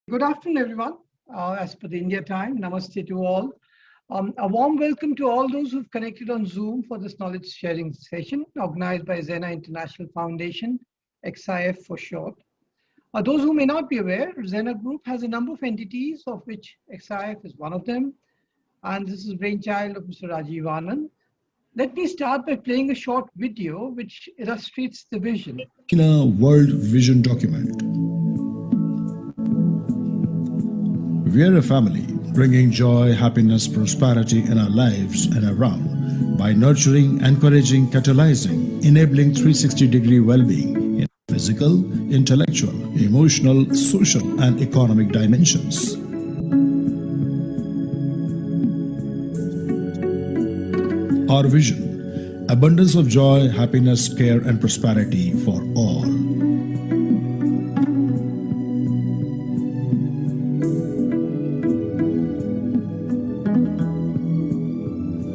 Good afternoon, everyone. As per the India time, namaste to all. A warm welcome to all those who've connected on Zoom for this knowledge sharing session organized by Xena International Foundation, XIF for short. Those who may not be aware, Xena Group has a number of entities, of which XIF is one of them. And this is brainchild of Mr. Rajiv Anand. Let me start by playing a short video which illustrates the vision. In a World Vision document, we are a family bringing joy, happiness, prosperity in our lives and around by nurturing, encouraging, catalyzing, enabling 360-degree well-being in physical, intellectual, emotional, social, and economic dimensions. Our vision: abundance of joy, happiness, care, and prosperity for all.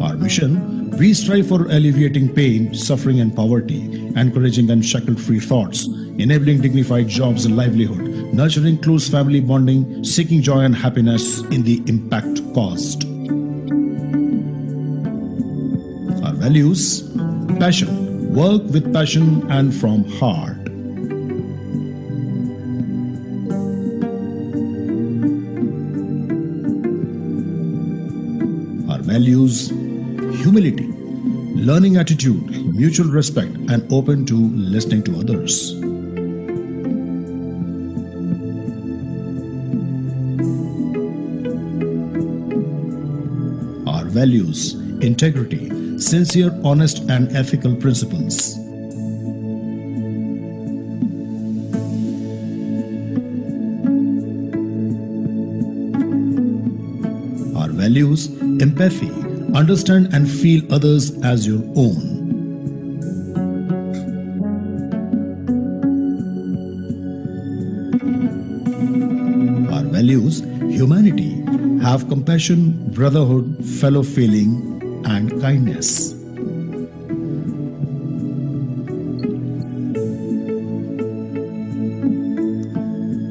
Our mission: we strive for alleviating pain, suffering, and poverty, encouraging unshackled-free thoughts, enabling dignified jobs and livelihood, nurturing close family bonding, seeking joy and happiness in the impact caused. Our values: passion, work with passion and from heart. Our values: humility, learning attitude, mutual respect, and open to listening to others. Our values: integrity, sincere, honest, and ethical principles. Our values: empathy, understand and feel others as your own. Our values: humanity, have compassion, brotherhood, fellow feeling, and kindness.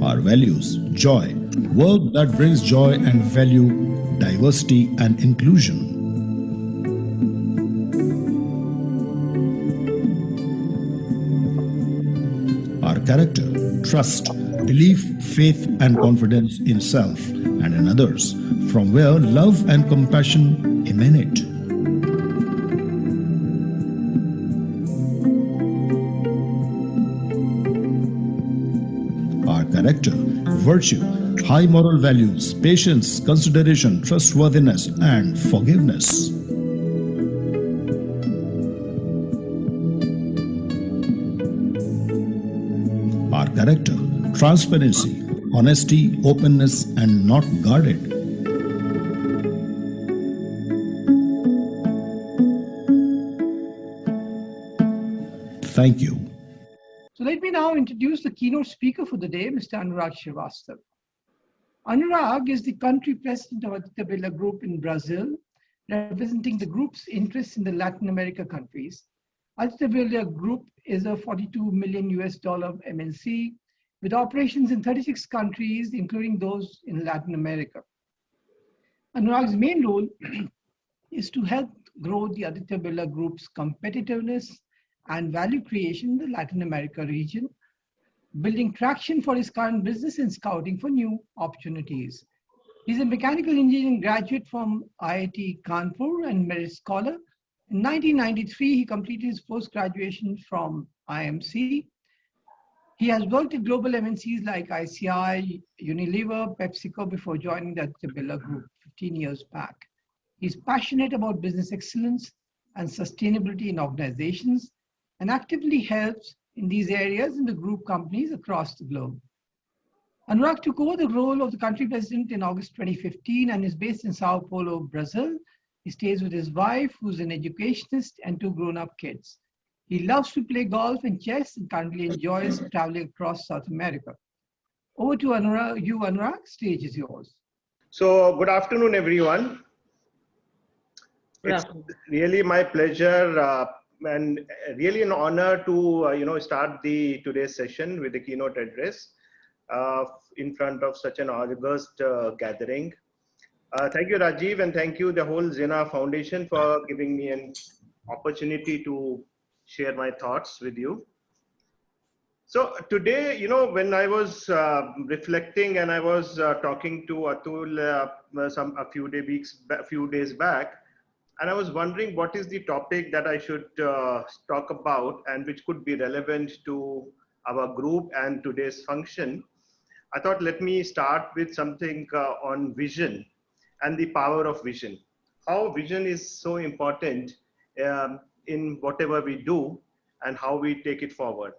Our values: joy, work that brings joy and value, diversity and inclusion. Our character: trust, belief, faith, and confidence in self and in others, from where love and compassion emanate. Our character: virtue, high moral values, patience, consideration, trustworthiness, and forgiveness. Our character: transparency, honesty, openness, and not guarded. Thank you. So let me now introduce the keynote speaker for the day, Mr. Anurag Srivastava. Anurag is the country president of Aditya Birla Group in Brazil, representing the group's interests in the Latin America countries. Aditya Birla Group is a $42 million MNC with operations in 36 countries, including those in Latin America. Anurag's main role is to help grow the Aditya Birla Group's competitiveness and value creation in the Latin America region, building traction for his current business and scouting for new opportunities. He's a mechanical engineering graduate from IIT Kanpur and Merit Scholar. In 1993, he completed his post-graduation from IMC. He has worked at global MNCs like ICI, Unilever, PepsiCo before joining the Aditya Birla Group 15 years back. He's passionate about business excellence and sustainability in organizations and actively helps in these areas in the group companies across the globe. Anurag took over the role of the country president in August 2015 and is based in Sao Paulo, Brazil. He stays with his wife, who's an educationist, and two grown-up kids. He loves to play golf and chess and currently enjoys traveling across South America. Over to Anurag. Anurag, stage is yours. So, good afternoon, everyone. It's really my pleasure and really an honor to start today's session with the keynote address. in front of such an august gathering. Thank you, Rajiv, and thank you, the whole Xena Foundation, for giving me an opportunity to share my thoughts with you. So today, you know, when I was reflecting and I was talking to Atul a few days back, and I was wondering what is the topic that I should talk about and which could be relevant to our group and today's function. I thought, let me start with something on vision and the power of vision. How vision is so important in whatever we do and how we take it forward.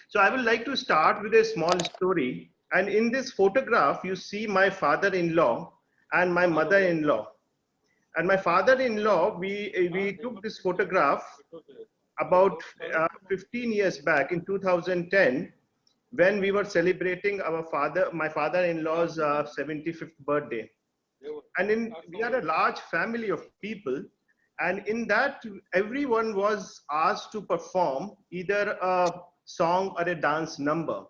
So I would like to start with a small story. And in this photograph, you see my father-in-law and my mother-in-law. And my father-in-law, we took this photograph about 15 years back in 2010, when we were celebrating my father-in-law's 75th birthday. And we are a large family of people. And in that, everyone was asked to perform either a song or a dance number.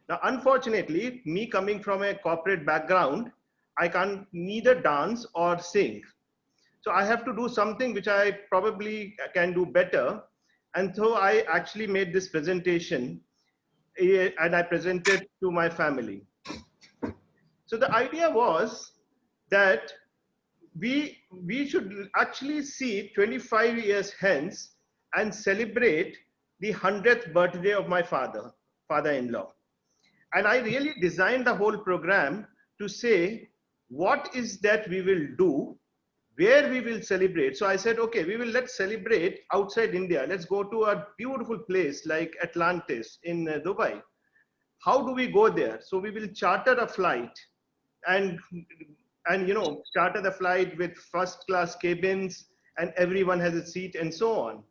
Now, unfortunately, me coming from a corporate background, I can't neither dance or sing. So I have to do something which I probably can do better. And so I actually made this presentation and I presented to my family. So the idea was that we should actually see 25 years hence and celebrate the 100th birthday of my father-in-law. And I really designed the whole program to say, what is that we will do, where we will celebrate. So I said, okay, let's celebrate outside India. Let's go to a beautiful place like Atlantis in Dubai. How do we go there? So we will charter a flight and charter the flight with first class cabins and everyone has a seat and so on.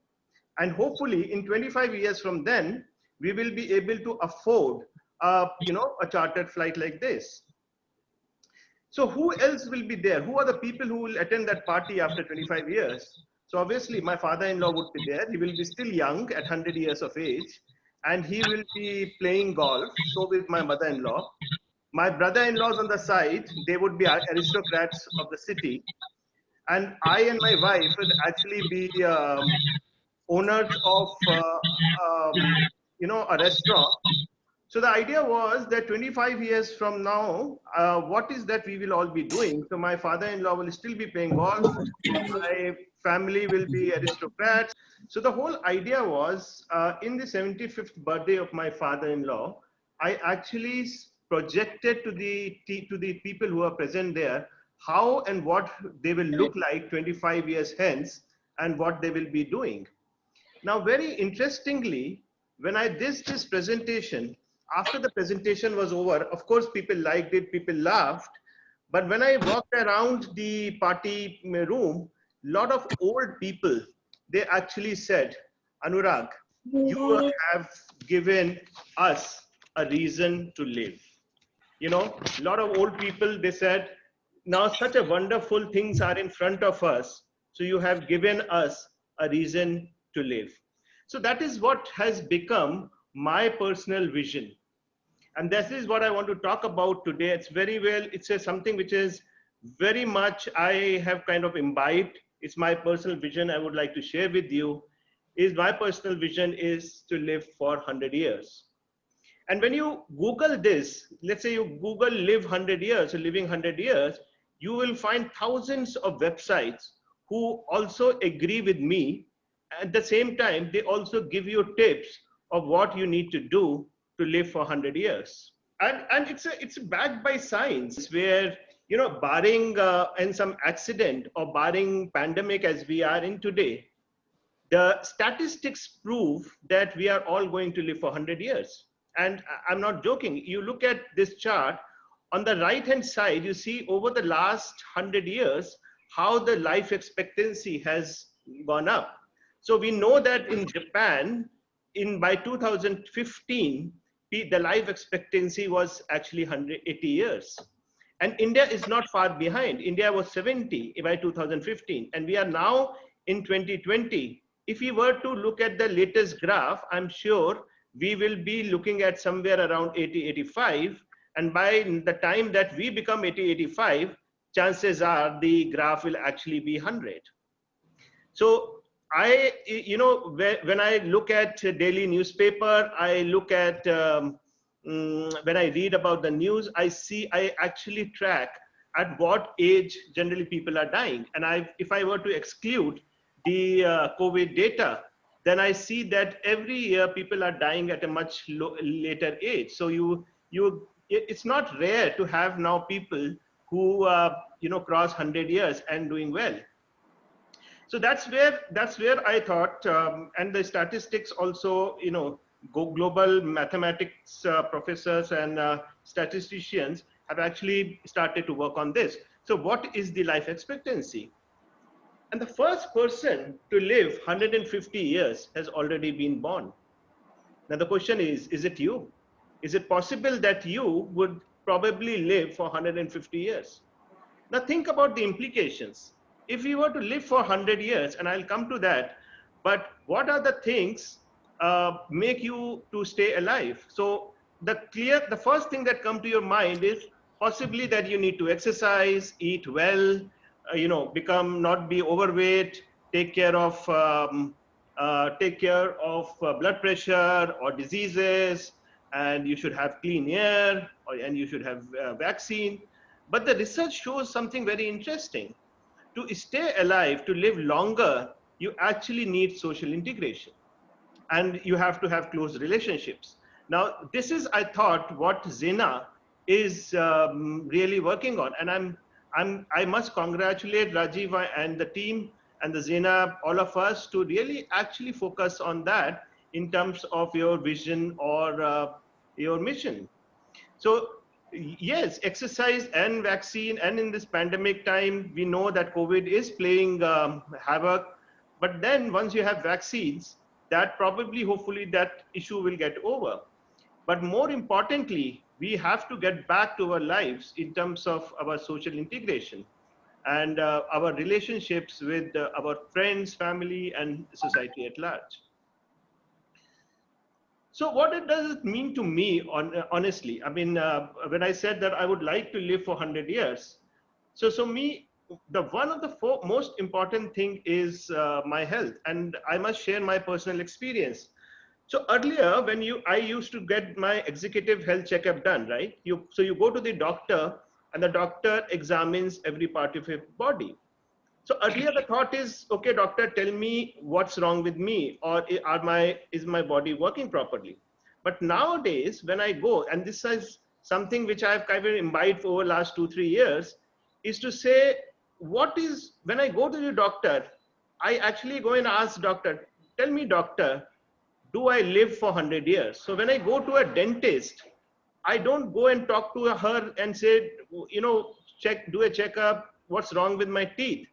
And hopefully in 25 years from then, we will be able to afford a chartered flight like this. So who else will be there? Who are the people who will attend that party after 25 years? So obviously my father-in-law would be there. He will be still young at 100 years of age and he will be playing golf. So with my mother-in-law. My brother-in-laws on the side, they would be aristocrats of the city. And I and my wife would actually be owners of a restaurant. So the idea was that 25 years from now, what is that we will all be doing? So my father-in-law will still be playing golf. My family will be aristocrats. So the whole idea was in the 75th birthday of my father-in-law, I actually projected to the people who are present there, how and what they will look like 25 years hence and what they will be doing. Now, very interestingly, when I did this presentation, after the presentation was over, of course, people liked it, people laughed. But when I walked around the party room, a lot of old people, they actually said, Anurag, you have given us a reason to live. You know, a lot of old people, they said, now such a wonderful things are in front of us. So you have given us a reason to live. So that is what has become my personal vision. And this is what I want to talk about today. It's something which is very much I have kind of imbibed. It's my personal vision I would like to share with you. My personal vision is to live for 100 years. And when you Google this, let's say you Google live 100 years or living 100 years, you will find thousands of websites who also agree with me. At the same time, they also give you tips of what you need to do to live for 100 years. And it's backed by science where, you know, barring and some accident or barring pandemic as we are in today, the statistics prove that we are all going to live for 100 years. And I'm not joking. You look at this chart, on the right-hand side, you see over the last 100 years, how the life expectancy has gone up. So we know that in Japan, by 2015, the life expectancy was actually 180 years. And India is not far behind. India was 70 by 2015. And we are now in 2020. If we were to look at the latest graph, I'm sure we will be looking at somewhere around 80, 85. And by the time that we become 80, 85, chances are the graph will actually be 100. So when I look at daily newspaper, I look at, when I read about the news, I actually track at what age generally people are dying. And if I were to exclude the COVID data, then I see that every year people are dying at a much later age. So it's not rare to have now people who cross 100 years and doing well. So that's where I thought, and the statistics also, global mathematics professors and statisticians have actually started to work on this. So what is the life expectancy? And the first person to live 150 years has already been born. Now the question is it you? Is it possible that you would probably live for 150 years? Now think about the implications. If you were to live for 100 years, and I'll come to that, but what are the things make you to stay alive? So the first thing that comes to your mind is possibly that you need to exercise, eat well, not be overweight, take care of blood pressure or diseases, and you should have clean air, and you should have vaccine. But the research shows something very interesting. To stay alive, to live longer, you actually need social integration, and you have to have close relationships. Now, this is, I thought, what Xena is really working on, and I must congratulate Rajiv and the team and the Xena, all of us, to really actually focus on that in terms of your vision or your mission. So yes, exercise and vaccine, and in this pandemic time, we know that COVID is playing havoc. But then once you have vaccines, that probably, hopefully, that issue will get over. But more importantly, we have to get back to our lives in terms of our social integration and our relationships with our friends, family, and society at large. So what does it mean to me, honestly? I mean, when I said that I would like to live for 100 years, so me, one of the most important thing is my health, and I must share my personal experience. So earlier, I used to get my executive health checkup done, right? So you go to the doctor, and the doctor examines every part of your body. So earlier the thought is, okay, doctor, tell me what's wrong with me, or is my body working properly? But nowadays, when I go, and this is something which I've kind of imbibed over the last 2-3 years, is to say, when I go to the doctor, I actually go and ask doctor, tell me, doctor, do I live for 100 years? So when I go to a dentist, I don't go and talk to her and say, do a checkup, what's wrong with my teeth?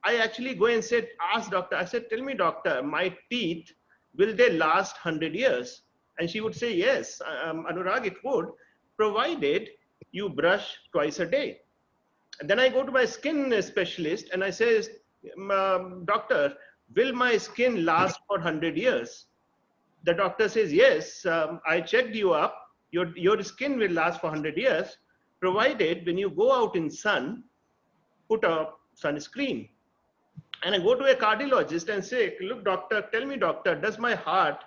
I actually go and ask doctor, I said, tell me, doctor, my teeth, will they last 100 years? And she would say, yes, Anurag, it would, provided you brush twice a day. And then I go to my skin specialist and I say, doctor, will my skin last for 100 years? The doctor says, yes, I checked you up, your skin will last for 100 years, provided when you go out in sun, put a sunscreen. And I go to a cardiologist and say, look, doctor, tell me, doctor, does my heart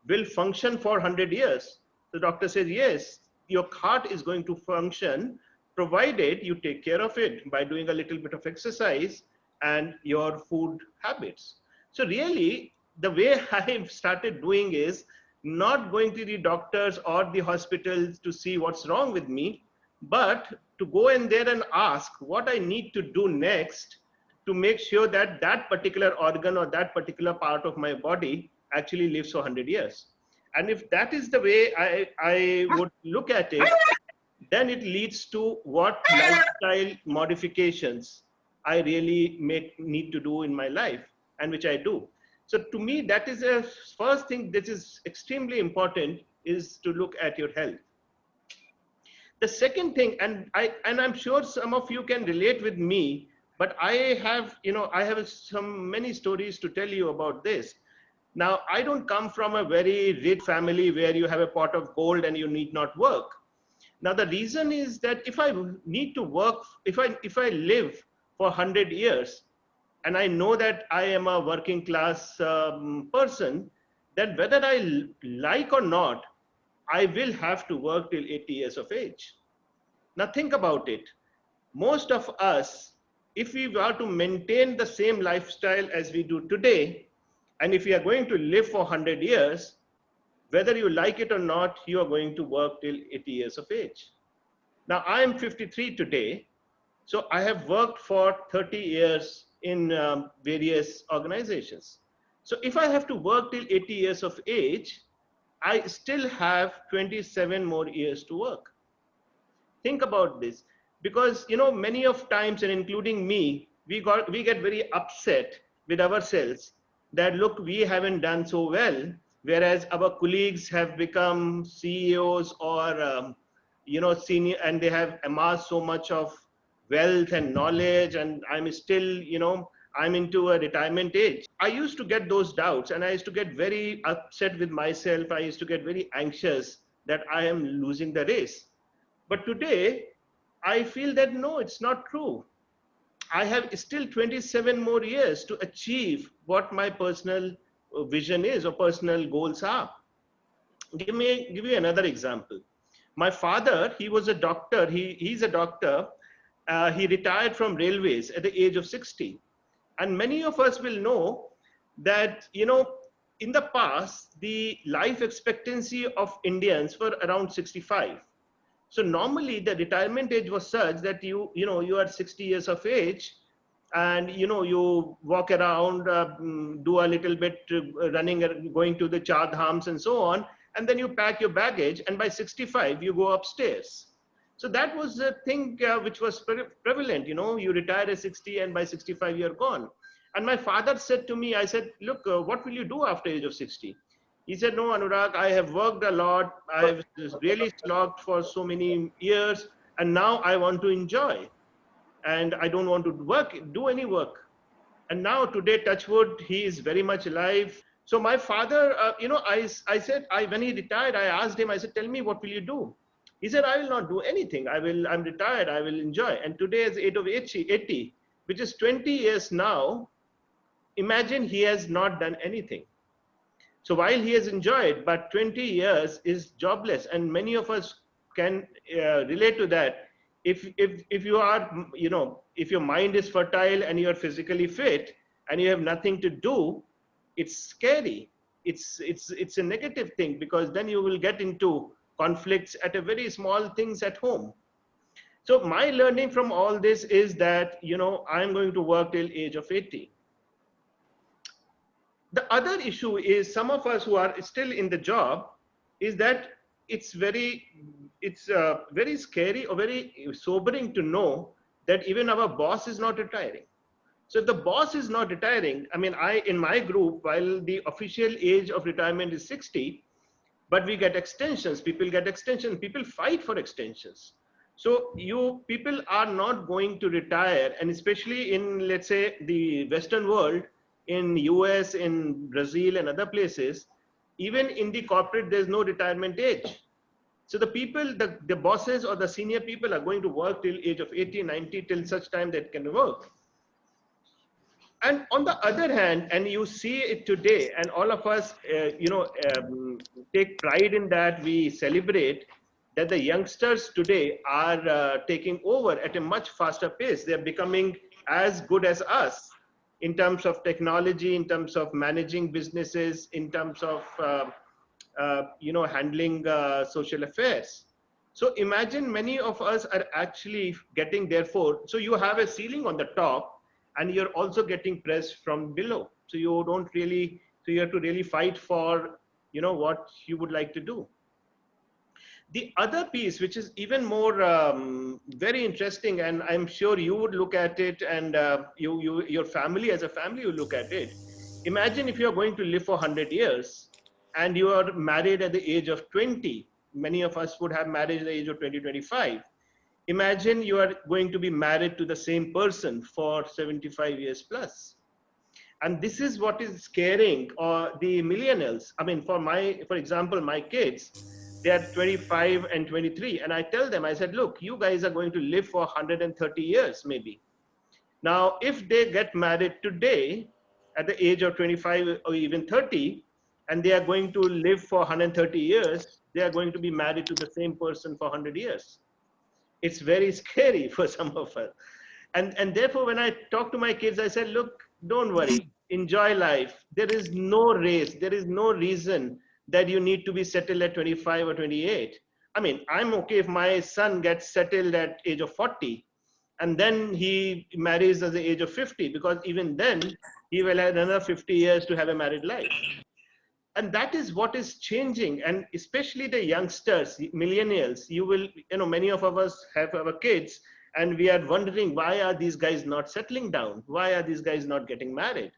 will function for 100 years? The doctor says, yes, your heart is going to function provided you take care of it by doing a little bit of exercise and your food habits. So really, the way I've started doing is not going to the doctors or the hospitals to see what's wrong with me, but to go in there and ask what I need to do next to make sure that that particular organ or that particular part of my body actually lives for 100 years. And if that is the way I would look at it, then it leads to what lifestyle modifications I really need to do in my life, and which I do. So to me, that is a first thing that is extremely important, is to look at your health. The second thing, and I'm sure some of you can relate with me, but I have many stories to tell you about this. Now, I don't come from a very rich family where you have a pot of gold and you need not work. Now, the reason is that if I need to work, if I live for 100 years, and I know that I am a working class person, then whether I like or not, I will have to work till 80 years of age. Now think about it. Most of us, if we were to maintain the same lifestyle as we do today, and if we are going to live for 100 years, whether you like it or not, you are going to work till 80 years of age. Now I am 53 today, so I have worked for 30 years in various organizations. So if I have to work till 80 years of age, I still have 27 more years to work. Think about this, because many of times, and including me, we get very upset with ourselves that look, we haven't done so well, whereas our colleagues have become CEOs or senior, and they have amassed so much of wealth and knowledge, and I'm still I'm into a retirement age. I used to get those doubts, and I used to get very upset with myself. I used to get very anxious that I am losing the race. But today, I feel that no, it's not true. I have still 27 more years to achieve what my personal vision is or personal goals are. Give you another example. My father, he was a doctor. He's a doctor. He retired from railways at the age of 60. And many of us will know that, in the past, the life expectancy of Indians were around 65. So normally the retirement age was such that you are 60 years of age, and you walk around, do a little bit running, going to the char dhams and so on, and then you pack your baggage, and by 65 you go upstairs. So that was the thing which was prevalent. You retire at 60, and by 65 you're gone. And my father said to me, I said, look, what will you do after age of 60? He said, no, Anurag, I have worked a lot. I have really slogged for so many years, and now I want to enjoy. And I don't want to do any work. And now today, touch wood, he is very much alive. So my father, I said, when he retired, I asked him, I said, tell me, what will you do? He said, I will not do anything. I'm retired. I will enjoy. And today is age of 80, which is 20 years now. Imagine he has not done anything. So while he has enjoyed, but 20 years is jobless, and many of us can relate to that. If you are, if your mind is fertile and you are physically fit and you have nothing to do, it's scary. It's a negative thing, because then you will get into conflicts at a very small things at home. So my learning from all this is that, I'm going to work till age of 80. The other issue is, some of us who are still in the job, is that it's very scary or very sobering to know that even our boss is not retiring. So if the boss is not retiring, I mean, in my group, while the official age of retirement is 60, but we get extensions, people get extensions, people fight for extensions. So people are not going to retire, and especially in, let's say, the Western world, in US, in Brazil and other places, even in the corporate, there's no retirement age. So the people, the bosses or the senior people are going to work till age of 80, 90, till such time that can work. And on the other hand, and you see it today, and all of us, take pride in that, we celebrate that the youngsters today are taking over at a much faster pace. They're becoming as good as us in terms of technology, in terms of managing businesses, in terms of handling social affairs. So imagine many of us are actually getting, therefore, so you have a ceiling on the top, and you're also getting pressed from below. So you have to really fight for what you would like to do. The other piece, which is even more very interesting, and I'm sure you would look at it, and your family as a family will look at it. Imagine if you're going to live for 100 years and you are married at the age of 20. Many of us would have married at the age of 20, 25. Imagine you are going to be married to the same person for 75 years plus. And this is what is scaring the millennials. I mean, for example, my kids, they are 25 and 23. And I tell them, I said, look, you guys are going to live for 130 years, maybe. Now, if they get married today at the age of 25 or even 30, and they are going to live for 130 years, they are going to be married to the same person for 100 years. It's very scary for some of us. And therefore, when I talk to my kids, I said, look, don't worry, enjoy life. There is no race. There is no reason that you need to be settled at 25 or 28. I mean, I'm okay if my son gets settled at age of 40 and then he marries at the age of 50, because even then he will have another 50 years to have a married life. And that is what is changing. And especially the youngsters, millennials, many of us have our kids and we are wondering, why are these guys not settling down? Why are these guys not getting married?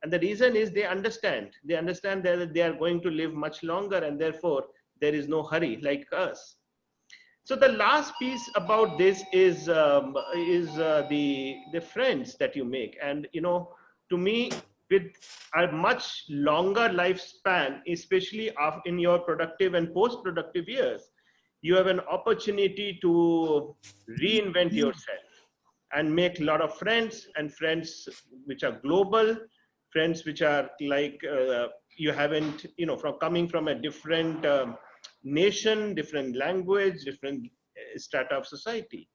And the reason is they understand that they are going to live much longer, and therefore there is no hurry like us. So the last piece about this is the friends that you make. And to me, with a much longer lifespan, especially in your productive and post-productive years, you have an opportunity to reinvent yourself and make a lot of friends, and friends which are global, friends which are like you haven't, from coming from a different nation, different language, different strata of society.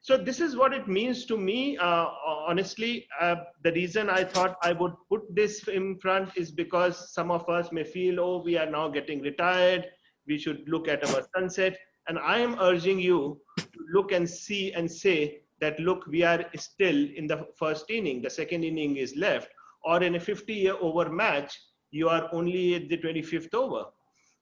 So this is what it means to me. Honestly, the reason I thought I would put this in front is because some of us may feel, oh, we are now getting retired, we should look at our sunset. And I am urging you to look and see and say that, look, we are still in the first inning, the second inning is left, or in a 50-year over match, you are only at the 25th over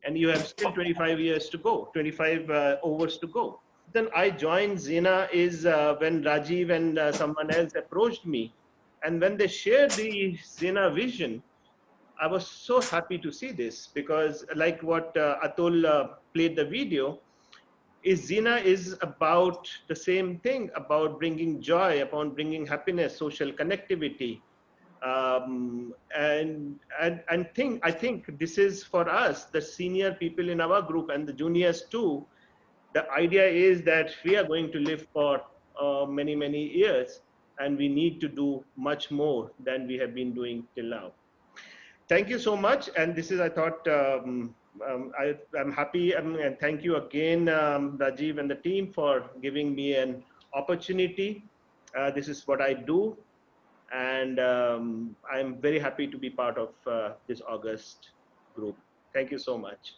and you have still 25 years to go, 25 overs to go. Then I joined Xena is when Rajiv and someone else approached me. And when they shared the Xena vision, I was so happy to see this, because like what Atul played the video, is Xena is about the same thing, about bringing joy, about bringing happiness, social connectivity. I think this is for us, the senior people in our group and the juniors too. The idea is that we are going to live for many, many years, and we need to do much more than we have been doing till now. Thank you so much. And this is, I thought, I'm happy, and thank you again, Rajiv and the team, for giving me an opportunity. This is what I do. And I'm very happy to be part of this August group. Thank you so much.